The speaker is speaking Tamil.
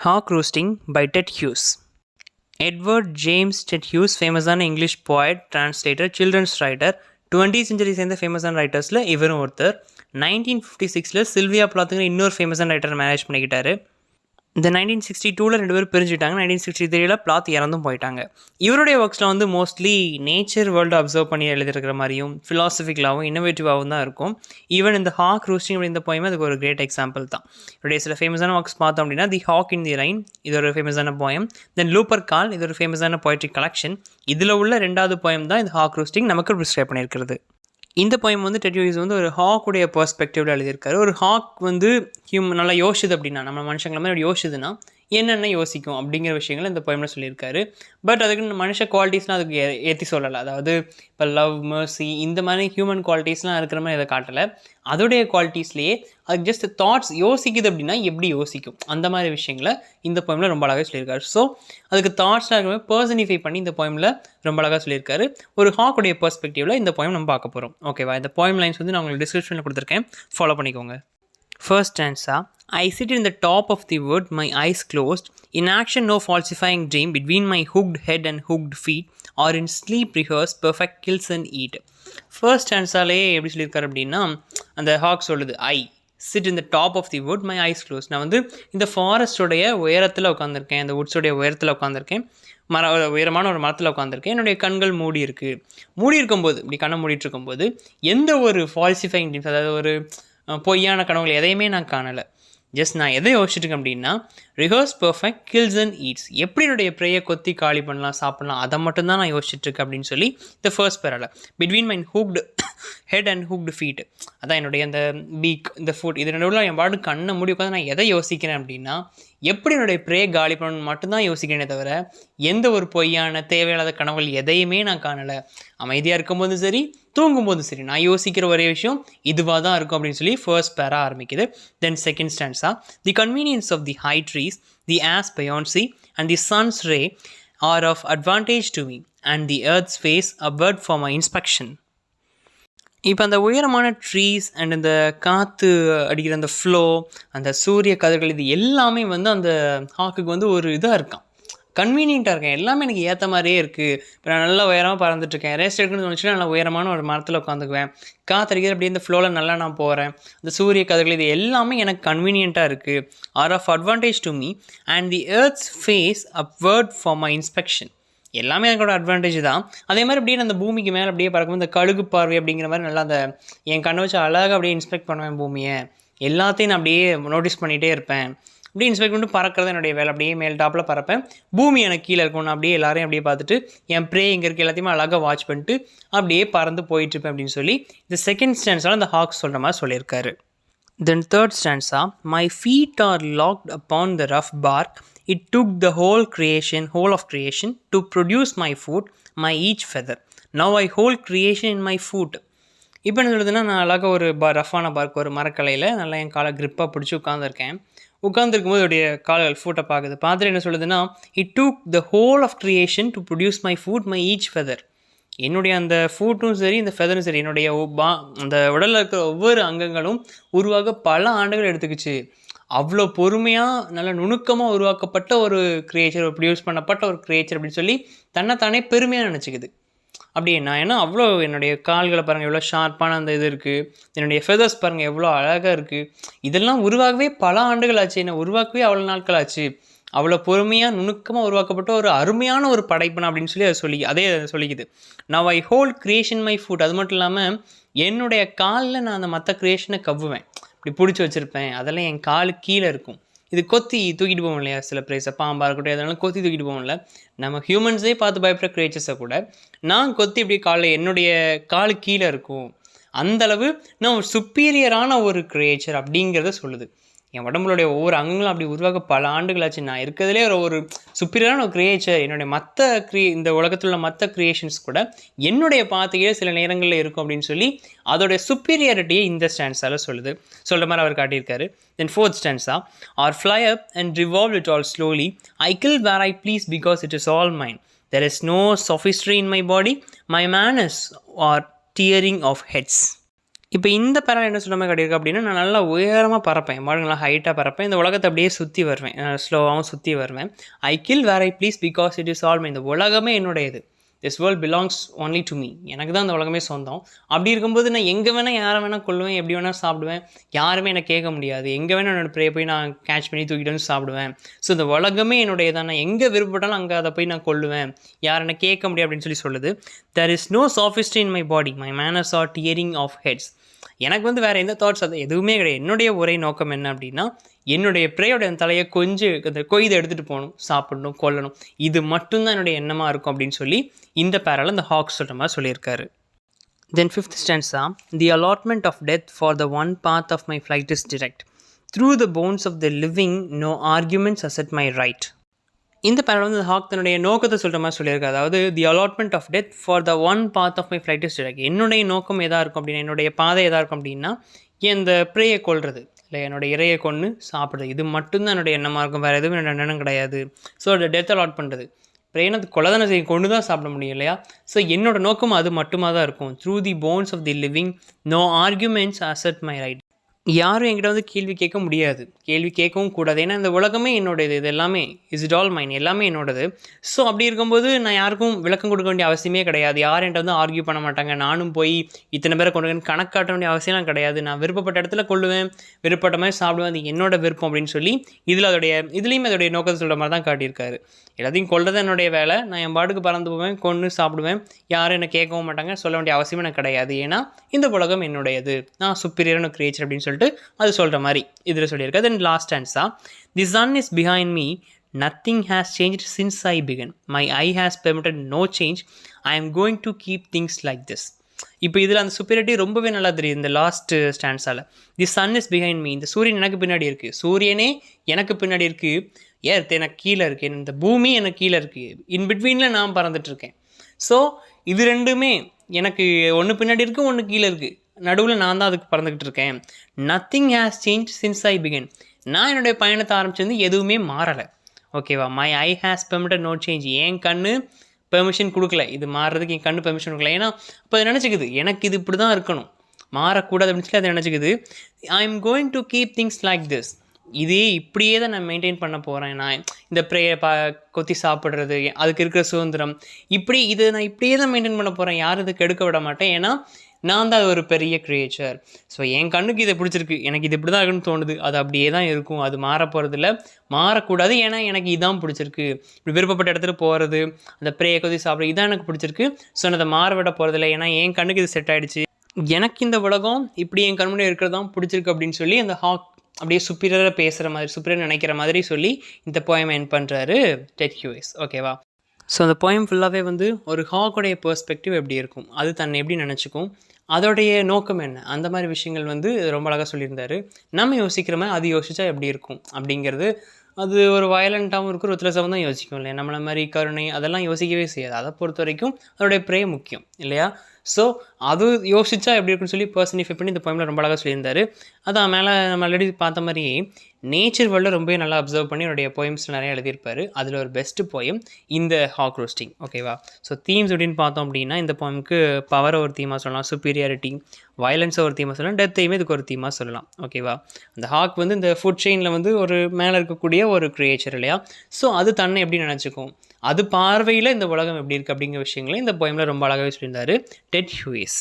Hawk Roosting by Ted Hughes. Edward James Ted Hughes, ஃபேமஸான English poet, translator, children's writer. 20th century சேர்ந்த ஃபேமஸான ரைட்டர்ஸில் இவரும் ஒருத்தர். 1956 சில்வியா பிளாத்துங்கிற இன்னொரு ஃபேமஸான ரைட்டர் மேரேஜ் பண்ணிக்கிட்டாரு. இந்த 1962 ரெண்டு பேரும் பிரிஞ்சுட்டாங்க. 1963 பிளாத் இறந்தும் போயிட்டாங்க. இவருடைய ஒர்க்ஸில் வந்து மோஸ்ட்லி நேச்சர் வேர்ல்டு அப்சர்வ் பண்ணி எழுதிருக்கிற மாதிரியும் ஃபிலாசபிக்கலாகவும் இன்னோவேட்டிவாகவும் தான் இருக்கும். ஈவன் இந்த ஹாக் ரூஸ்டிங் அப்படின்ற போயமே அதுக்கு ஒரு கிரேட் எக்ஸாம்பிள் தான். இவருடைய சில ஃபேமஸான ஒர்க்ஸ் பார்த்தோம் அப்படின்னா தி ஹாக் இன் தி ரைன், இது ஒரு ஃபேமஸான போயம். தென் லூப்பர் கால், இது ஒரு ஃபேமஸான போய்ட்ரி கலெக்ஷன். இதில் உள்ள ரெண்டாவது போயம் தான் இந்த ஹாக் ரூஸ்டிங் நமக்கு ப்ரிஸ்கிரைப் பண்ணியிருக்கிறது. இந்த போயம் வந்து டெட் ஹியூஸ் வந்து ஒரு ஹாக்குடைய பெர்ஸ்பெக்டிவில் எழுதியிருக்காரு. ஒரு ஹாக் வந்து நல்லா யோசிச்சுது அப்படின்னா, நம்ம மனுஷங்களை மாதிரி யோசிச்சுதுன்னா என்னென்ன யோசிக்கும் அப்படிங்கிற விஷயங்கள் இந்த போயமில் சொல்லியிருக்காரு. பட் அதுக்கு மனுஷ குவாலிட்டிஸ்லாம் அதுக்கு ஏற்றி சொல்லலை. அதாவது இப்போ லவ், மர்சி இந்த மாதிரி ஹியூமன் குவாலிட்டிஸ்லாம் இருக்கிற மாதிரி அதை காட்டலை. அதோடைய குவாலிட்டிஸ்லேயே அதுக்கு ஜஸ்ட் தாட்ஸ் யோசிக்குது அப்படின்னா எப்படி யோசிக்கும் அந்த மாதிரி விஷயங்களை இந்த போயமில் ரொம்ப அழகாக சொல்லியிருக்காரு. ஸோ அதுக்கு தாட்ஸ்லாம் இருக்கிற மாதிரி பர்சனிஃபை பண்ணி இந்த போயமில் ரொம்ப அழகாக சொல்லியிருக்காரு. ஒரு ஹாக்குடைய பெர்ஸ்பெக்டிவில் இந்த போயம் நம்ம பார்க்க போகிறோம். ஓகேவா? இந்த போயம் லைன்ஸ் வந்து நான் உங்களுக்கு டிஸ்கிரிப்ஷனில் கொடுத்துருக்கேன், ஃபாலோ பண்ணிக்கோங்க. First stanza. I sit in the top of the wood, my eyes closed. In action, no falsifying dream between my hooked head and hooked feet, or in sleep rehearse perfect kills and eat. First stanzaலே எப்படி சொல்லியிருக்காரு அப்படின்னா, அந்த ஹாக் சொல்லுது I sit in the top of the wood, my eyes close. நான் வந்து இந்த ஃபாரஸ்டோடைய உயரத்தில் உட்காந்துருக்கேன், இந்த வுட்ஸோடைய உயரத்தில் உட்காந்துருக்கேன், உயரமான ஒரு மரத்தில் உட்காந்துருக்கேன். என்னுடைய கண்கள் மூடி இருக்கும்போது இப்படி கண்ணை மூடிட்டு இருக்கும்போது எந்த ஒரு ஃபால்சிஃபைங் ட்ரீம்ஸ், அதாவது ஒரு பொய்யான கனவுகள் எதையுமே நான் காணலை. ஜஸ்ட் நான் எதை யோசிச்சுருக்கேன் அப்படின்னா, rehearse perfect kills and eats, எப்படி என்னுடைய ப்ரேயை கொத்தி காலி பண்ணலாம், சாப்பிட்லாம், அதை மட்டும்தான் நான் யோசிச்சுட்ருக்கேன் அப்படின்னு சொல்லி இந்த ஃபர்ஸ்ட் பேரால between my hooked head and hooked feet, அதான் என்னுடைய அந்த பீக், இந்த ஃபுட், இது நடுவில் என் பாடு கண்ணை மூடி உட்காந்து நான் எதை யோசிக்கிறேன் அப்படின்னா, எப்படி என்னுடைய ப்ரே காலி பண்ணணும்னு மட்டும்தான் யோசிக்கிறேனே தவிர எந்த ஒரு பொய்யான தேவையில்லாத கனவுகள் எதையுமே நான் காணலை. அமைதியாக இருக்கும்போதும் சரி, தூங்கும்போதும் சரி, நான் யோசிக்கிற ஒரே விஷயம் இதுவாக தான் இருக்கும் அப்படின்னு சொல்லி ஃபர்ஸ்ட் பேரா ஆரம்பிக்குது. Then second stanza, the convenience of the high trees, the air's beyond sea and the sun's ray are of advantage to me and the earth's face a bird for my inspection. இப்போ அந்த உயரமான ட்ரீஸ் அண்ட் இந்த காற்று அடிக்கிற அந்த ஃப்ளோ, அந்த சூரிய கதிர்கள், இது எல்லாமே வந்து அந்த ஹாக்குக்கு வந்து ஒரு இதாக இருக்கான், கன்வீனியண்ட்டாக இருக்கேன், எல்லாமே எனக்கு ஏற்ற மாதிரியே இருக்குது. இப்போ நான் நல்லா உயரமாக பறந்துட்டுருக்கேன், ரேஸ்ட் எடுக்கணும்னு தோணுச்சுன்னா நல்லா உயரமான ஒரு மரத்தில் உட்காந்துக்குவேன், காற்றடிக்கிற அப்படியே இந்த ஃப்ளோவில் நல்லா நான் போகிறேன், இந்த சூரிய கதிர்கள் இது எல்லாமே எனக்கு கன்வீனியண்ட்டாக இருக்குது. Are of advantage to me and the earth's face upward for my inspection, எல்லாமே எனக்கோட அட்வான்டேஜ் தான். அதே மாதிரி அப்படியே அந்த பூமிக்கு மேலே அப்படியே பறக்கும் இந்த கழுகு பார்வை அப்படிங்கிற மாதிரி நல்லா அந்த என் கண்ணை வச்சு அழகாக அப்படியே இன்ஸ்பெக்ட் பண்ணுவேன் பூமியை, எல்லாத்தையும் நான் அப்படியே நோட்டீஸ் பண்ணிகிட்டே இருப்பேன். அப்படியே இன்ஸ்பெக்ட் பண்ணிட்டு பறக்கிறது என்னுடைய வேலை, அப்படியே மேல் டாப்பில் பறப்பேன், பூமி எனக்கு கீழே இருக்கும், நான் அப்படியே எல்லாரையும் அப்படியே பார்த்துட்டு என் ப்ரே இங்கே இருக்க எல்லாத்தையுமே அழகாக வாட்ச் பண்ணிட்டு அப்படியே பறந்து போயிட்டுருப்பேன் அப்படின்னு சொல்லி இந்த செகண்ட் ஸ்டாண்ட்ஸால் அந்த ஹாக்ஸ் சொல்கிற மாதிரி சொல்லியிருக்காரு. Then third stanza, my feet are locked upon the rough bark. It took the whole of creation to produce my foot, my each feather. Now I hold creation in my foot. இப்போ என்ன சொல்லுதுன்னா, நான் அழகாக ஒரு ரஃப்பான பார்க், ஒரு மரக்கலையில் நல்லா என் காலை க்ரிப்பாக பிடிச்சி உட்காந்துருக்கும்போது என்னுடைய கால்கள் ஃபூட்டை பார்த்துட்டு என்ன சொல்லுதுன்னா, it took the whole of creation to produce my foot, my each feather. என்னுடைய அந்த ஃபூட்டும் சரி, இந்த ஃபெதரும் சரி, என்னுடைய அந்த உடலில் இருக்கிற ஒவ்வொரு அங்கங்களும் உருவாக பல ஆண்டுகள் எடுத்துக்கிச்சு. அவ்வளோ பொறுமையாக நல்ல நுணுக்கமாக உருவாக்கப்பட்ட ஒரு கிரியேச்சர், ப்ரொடியூஸ் பண்ணப்பட்ட ஒரு கிரியேச்சர் அப்படின்னு சொல்லி தன்னைத்தானே பெருமையாக நினச்சிக்குது. அப்படி ஏன்னா அவ்வளோ என்னுடைய கால்களை பாருங்கள் எவ்வளோ ஷார்ப்பான அந்த இது இருக்குது, என்னுடைய ஃபெதர்ஸ் பாருங்கள் எவ்வளோ அழகாக இருக்குது, இதெல்லாம் உருவாகவே பல ஆண்டுகள் ஆச்சு, என்னை உருவாக்கவே அவ்வளோ நாட்கள் ஆச்சு, அவ்வளோ பொறுமையாக நுணுக்கமாக உருவாக்கப்பட்ட ஒரு அருமையான ஒரு படைப்புனா அப்படின்னு சொல்லி அதே சொல்லிக்குது. நான் ஐ ஹோல்ட் கிரியேஷன் மை ஃபுட், அது மட்டும் இல்லாமல் என்னுடைய காலில் நான் அந்த மற்ற கிரியேஷனை கவ்வுவேன், இப்படி பிடிச்சி வச்சுருப்பேன், அதெல்லாம் என் காலுக்கு கீழே இருக்கும். இது கொத்தி தூக்கிட்டு போவோம் இல்லையா, சில ப்ரைஸை பாம்பாக இருக்கட்டும், அதனால கொத்தி தூக்கிட்டு போவோம்ல, நம்ம ஹியூமன்ஸே பார்த்து பயப்படுற கிரியேச்சர்ஸை கூட நான் கொத்தி இப்படி காலில் என்னுடைய காலு கீழே இருக்கும். அந்தளவு நான் ஒரு சுப்பீரியரான ஒரு கிரியேச்சர் அப்படிங்கிறத சொல்லுது. என் உடம்புடைய ஒவ்வொரு அங்கங்களும் அப்படி உருவாக பல ஆண்டுகளாச்சு, நான் இருக்கிறதுலே ஒரு சுப்பீரியரான ஒரு கிரியேச்சர், என்னுடைய மற்ற இந்த உலகத்தில் உள்ள மற்ற கிரியேஷன்ஸ் கூட என்னுடைய பார்த்துக்கே சில நேரங்களில் இருக்கும் அப்படின்னு சொல்லி அதோடைய சுப்பீரியாரிட்டியை இந்த ஸ்டாண்ட்ஸால் சொல்கிற மாதிரி அவர் காட்டியிருக்காரு. Then fourth stanza, are fly up and revolve it all slowly, I kill where I please because it is all mine, there is no sophistry in my body, my manners are tearing of heads. இப்போ இந்த பேரால என்ன சொல்ல மாதிரி காட்டியிருக்கு அப்படின்னா, நான் நல்லா உயரமாக பறப்பேன். நல்லா ஹைட்டாக பறப்பேன். இந்த உலகத்தை அப்படியே சுற்றி வருவேன். ஸ்லோவாகவும் சுற்றி வருவேன். I kill where I please because it is all my. இந்த உலகமே என்னுடையது. This world belongs only to me. எனக்கு தான் அந்த உலகமே சொந்தம். அப்படி இருக்கும்போது நான் எங்கே வேணால் யாரை வேணால் கொள்ளுவேன், எப்படி வேணால் சாப்பிடுவேன். யாருமே என்னை கேட்க முடியாது. எங்கே வேணால் என்னோடய ப்ரேயை போய் நான் கேட்ச் பண்ணி தூக்கிட்டு வந்து சாப்பிடுவேன். ஸோ இந்த உலகமே என்னுடையதான். நான் எங்கே விருப்பப்பட்டாலும் அங்கே அதை போய் நான் கொள்ளுவேன். யார் என்னை கேட்க முடியாது அப்படின்னு சொல்லி சொல்லுது. There is no sophistry in my body. My manners are tearing off heads. எனக்கு வந்து வேறு எந்த தாட்ஸ் அது எதுவுமே கிடையாது. என்னுடைய ஒரே நோக்கம் என்ன அப்படின்னா, என்னுடைய ப்ரேயோட தலையை கொஞ்சம் அந்த கொய்தை எடுத்துகிட்டு போகணும், சாப்பிடணும், கொல்லணும். இது மட்டும்தான் என்னுடைய எண்ணமாக இருக்கும் அப்படின்னு சொல்லி இந்த பேரால இந்த ஹாக் சொல்கிற மாதிரி சொல்லியிருக்காரு. தென் 5th stanza, the allotment of death for the one path of my flight is direct. Through the bones of the living, no arguments assert my right. இந்த பேரால வந்து ஹாக் தன்னுடைய நோக்கத்தை சொல்கிற மாதிரி சொல்லியிருக்காரு. அதாவது the allotment of death for the one path of my flight is direct. என்னுடைய நோக்கம் எதாக இருக்கும் அப்படின்னா, என்னுடைய பாதை எதாக இருக்கும் அப்படின்னா, இந்த ப்ரேயை கொள்வது இல்லை, என்னோடய இறையை கொண்டு சாப்பிட்றது. இது மட்டும்தான் என்னுடைய எண்ணமாக இருக்கும். வேறு எதுவும் என்னோட எண்ணம் கிடையாது. ஸோ அதை டெத் அலாட் பண்ணுறது ப்ரேனை கொலதான செய்ய கொண்டு தான் சாப்பிட முடியும் இல்லையா? ஸோ என்னோடய நோக்கம் அது மட்டுமா தான் இருக்கும். Through the bones of the living no arguments assert my right. யாரும் என்கிட்ட வந்து கேள்வி கேட்க முடியாது, கேள்வி கேட்கவும் கூடாது. ஏன்னா இந்த உலகமே என்னோடது. இது எல்லாமே இஸ் இட் ஆல் மைன், எல்லாமே என்னோடது. ஸோ அப்படி இருக்கும்போது நான் யாருக்கும் விளக்கம் கொடுக்க வேண்டிய அவசியமே கிடையாது. யாரும் என்கிட்ட வந்து ஆர்கியூ பண்ண மாட்டாங்க. நானும் போய் இத்தனை பேரை கொண்டு கணக்கு காட்ட வேண்டிய அவசியம்லாம் கிடையாது. நான் விருப்பப்பட்ட இடத்துல கொள்ளுவேன், விருப்பப்பட்ட மாதிரி சாப்பிடுவேன். அது என்னோட விருப்பம் அப்படின்னு சொல்லி இதுலேயும் அதோடைய நோக்கத்தை சொல்கிற மாதிரி தான் காட்டியிருக்காரு. எல்லாத்தையும் கொள்றது என்னுடைய வேலை. நான் என் பாட்டுக்கு பறந்து போவேன், கொன்று சாப்பிடுவேன். யாரும் என்னை கேட்கவும் மாட்டாங்க, சொல்ல வேண்டிய அவசியமே எனக்கு கிடையாது. ஏன்னா இந்த உலகம் என்னுடையது, நான் சுப்பீரியரான கிரியேச்சர் அப்படின்னு சொல்லிட்டு அது சொல்கிற மாதிரி இதில் சொல்லியிருக்காது. Then last answer, the sun is behind me, nothing has change since I began, my eye has permitted no change, I am going to keep things like this. இப்போ இதில் அந்த சுப்பீரியாரிட்டி ரொம்பவே நல்லா தெரியுது இந்த லாஸ்ட் ஸ்டான்ஸால். The sun is behind me, இந்த சூரியன் எனக்கு பின்னாடி இருக்குது, சூரியனே எனக்கு பின்னாடி இருக்குது, ஏர்த் எனக்கு கீழே இருக்குது, இந்த பூமி எனக்கு கீழே இருக்குது, இன் பிட்வீனில் நான் பறந்துட்டுருக்கேன். ஸோ இது ரெண்டுமே எனக்கு ஒன்று பின்னாடி இருக்குது, ஒன்று கீழே இருக்குது, நடுவில் நான் தான் அதுக்கு பறந்துக்கிட்டு இருக்கேன். Nothing has change since I began. நான் என்னுடைய பயணத்தை ஆரம்பிச்சிருந்து எதுவுமே மாறலை. ஓகேவா? My eye has permitted no change. என் கண்ணு பெர்மிஷன் கொடுக்கல, இது மாறுறதுக்கு என் கண்ணு பெர்மிஷன் கொடுக்கல. ஏன்னா இப்போ அது நினச்சிக்குது எனக்கு இது இப்படி தான் இருக்கணும், மாறக்கூடாது அப்படின்னு சொல்லி அதை நினச்சிக்குது. I am going to keep things like this. இதே இப்படியே தான் நான் மெயின்டைன் பண்ண போகிறேன். நான் இந்த ப்ரேயை கொத்தி சாப்பிட்றது, அதுக்கு இருக்கிற சுதந்திரம், இதை நான் இப்படியே தான் மெயின்டைன் பண்ண போகிறேன். யாரும் இதுக்கு எடுக்க விட மாட்டேன். ஏன்னா நான் தான் ஒரு பெரிய கிரியேச்சர். ஸோ என் கண்ணுக்கு இதை பிடிச்சிருக்கு, எனக்கு இது இப்படி தான் இருக்குன்னு தோணுது, அது அப்படியே தான் இருக்கும், அது மாற போகிறதில்ல, மாறக்கூடாது. ஏன்னா எனக்கு இதான் பிடிச்சிருக்கு, இப்படி விருப்பப்பட்ட இடத்துல போகிறது, அந்த ப்ரேயை கொத்தி சாப்பிட்றது, இதான் எனக்கு பிடிச்சிருக்கு. ஸோ நான் அதை மாற விட போகிறதில்ல. ஏன்னா என் கண்ணுக்கு இது செட் ஆகிடுச்சு, எனக்கு இந்த உலகம் இப்படி என் கண்முன்னே இருக்கிறது தான் பிடிச்சிருக்கு அப்படின்னு சொல்லி அந்த ஹாக் அப்படியே சுப்பீரியராக பேசுகிற மாதிரி, சுப்பீரியர் நினைக்கிற மாதிரி சொல்லி இந்த போயம் என் பண்ணுறாரு டெட் ஹியூஸ். ஓகேவா? ஸோ அந்த போயம் ஃபுல்லாகவே வந்து ஒரு ஹாக்குடைய பெர்ஸ்பெக்டிவ் எப்படி இருக்கும், அது தன்னை எப்படி நினச்சிக்கும், அதோடைய நோக்கம் என்ன, அந்த மாதிரி விஷயங்கள் வந்து ரொம்ப அழகாக சொல்லியிருந்தார். நம்ம யோசிக்கிற மாதிரி அது யோசித்தா எப்படி இருக்கும் அப்படிங்கிறது, அது ஒரு வயலண்ட்டாகவும் இருக்கும், ஒரு த்ரில்லஸாகவும் தான் யோசிக்கும் இல்லையா? நம்மளை மாதிரி கருணை அதெல்லாம் யோசிக்கவே செய்யாது. அதை பொறுத்த வரைக்கும் அதோடைய ப்ரே முக்கியம் இல்லையா? ஸோ அது யோசிச்சா எப்படி இருக்குன்னு சொல்லி பர்சனிஃபை பண்ணி இந்த போயமில் ரொம்ப அழகாக சொல்லியிருந்தார். அதான் மேலே நம்ம ஆல்ரெடி பார்த்த மாதிரி நேச்சர் வேர்ல்டில் ரொம்பவே நல்லா அப்சர்வ் பண்ணி என்னுடைய போயம்ஸ் நிறையா எழுதியிருப்பார். அதில் ஒரு பெஸ்ட்டு போயம் இந்த ஹாக் ரோஸ்டிங். ஓகேவா? ஸோ தீம்ஸ் அப்படின்னு பார்த்தோம் அப்படின்னா இந்த போயமுக்கு பவரை ஒரு தீமாக சொல்லலாம், சுப்பீரியாரிட்டி, வயலன்ஸை ஒரு தீமாக சொல்லலாம், டெத்தையுமே இதுக்கு ஒரு தீமாக சொல்லலாம். ஓகேவா? அந்த ஹாக் வந்து இந்த ஃபுட் செயினில் வந்து ஒரு மேலே இருக்கக்கூடிய ஒரு கிரியேச்சர் இல்லையா? ஸோ அது தன்னை எப்படி நினச்சிக்கும், அது பார்வையில் இந்த உலகம் எப்படி இருக்குது அப்படிங்கிற விஷயங்களை இந்த போயமில் ரொம்ப அழகாகவே சொல்லியிருந்தார் டெட் ஹியூஸ்.